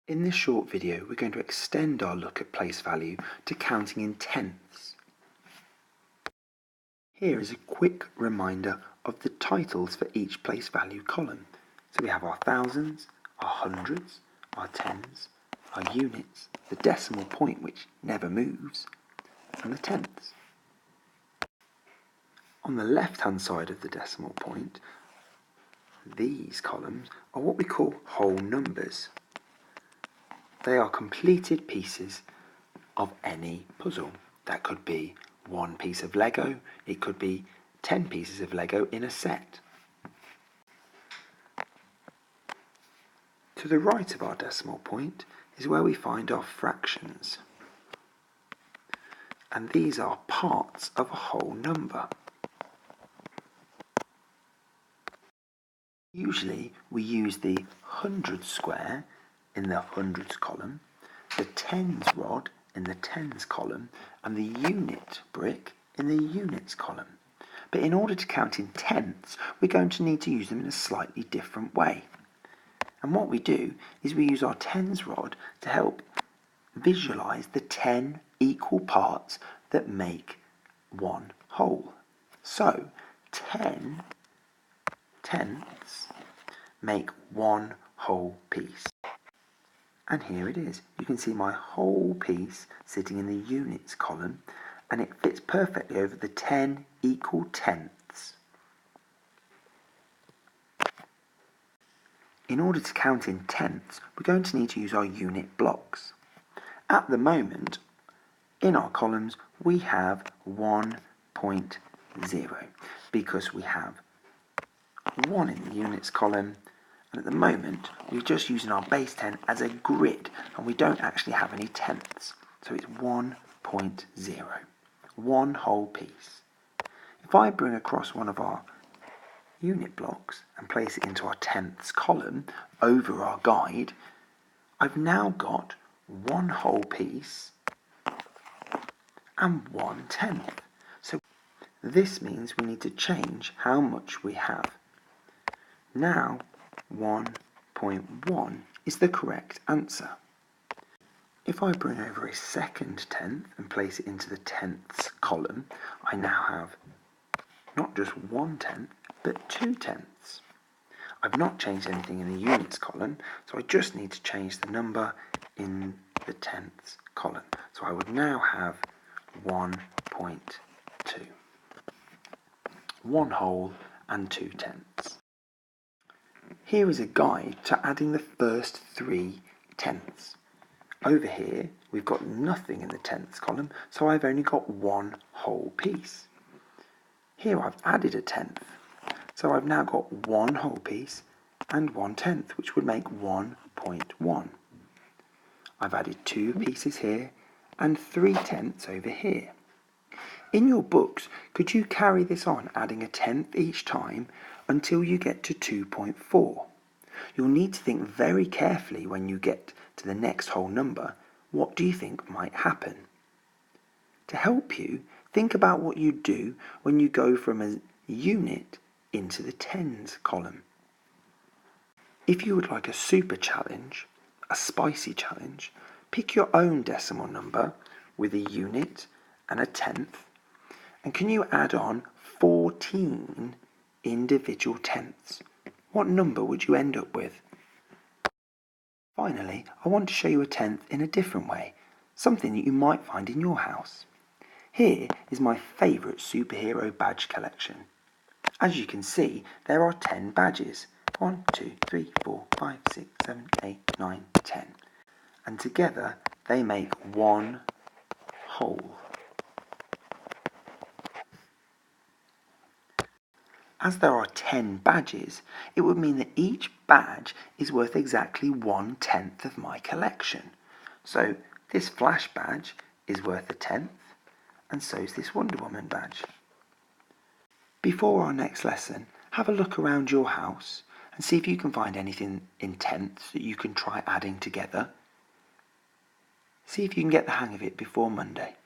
In this short video, we're going to extend our look at place value to counting in tenths. Here is a quick reminder of the titles for each place value column. So we have our thousands, our hundreds, our tens, our units, the decimal point which never moves, and the tenths. On the left-hand side of the decimal point, these columns are what we call whole numbers. They are completed pieces of any puzzle. That could be one piece of Lego, it could be 10 pieces of Lego in a set. To the right of our decimal point is where we find our fractions. And these are parts of a whole number. Usually we use the hundreds square in the hundreds column, the tens rod in the tens column, and the unit brick in the units column. But in order to count in tenths, we're going to need to use them in a slightly different way. And what we do is we use our tens rod to help visualize the 10 equal parts that make one whole. So 10 tenths make one whole piece. And here it is. You can see my whole piece sitting in the units column, and it fits perfectly over the 10 equal tenths. In order to count in tenths, we're going to need to use our unit blocks. At the moment, in our columns, we have 1.0 because we have 1 in the units column, and at the moment we're just using our base 10 as a grid and we don't actually have any tenths. So it's 1.0, one whole piece. If I bring across one of our unit blocks and place it into our tenths column over our guide, I've now got one whole piece and 1/10. So this means we need to change how much we have. Now 1.1 is the correct answer. If I bring over a second tenth and place it into the tenths column, I now have not just 1/10 but 2/10. I've not changed anything in the units column, so I just need to change the number in the tenths column. So I would now have 1.2. 1 whole and 2/10. Here is a guide to adding the first 3 tenths. Over here we've got nothing in the tenths column, so I've only got one whole piece. Here I've added a tenth, so I've now got one whole piece and 1/10, which would make 1.1. I've added 2 pieces here and 3/10 over here. In your books, could you carry this on, adding a tenth each time until you get to 2.4? You'll need to think very carefully when you get to the next whole number. What do you think might happen? To help you, think about what you do when you go from a unit into the tens column. If you would like a super challenge, a spicy challenge, pick your own decimal number with a unit and a tenth, and can you add on 14 individual tenths? What number would you end up with? Finally, I want to show you a tenth in a different way, something that you might find in your house. Here is my favourite superhero badge collection. As you can see, there are 10 badges. 1, 2, 3, 4, 5, 6, 7, 8, 9, 10. And together they make one whole. As there are 10 badges, it would mean that each badge is worth exactly 1/10 of my collection. So this Flash badge is worth 1/10, and so is this Wonder Woman badge. Before our next lesson, have a look around your house and see if you can find anything in tenths that you can try adding together. See if you can get the hang of it before Monday.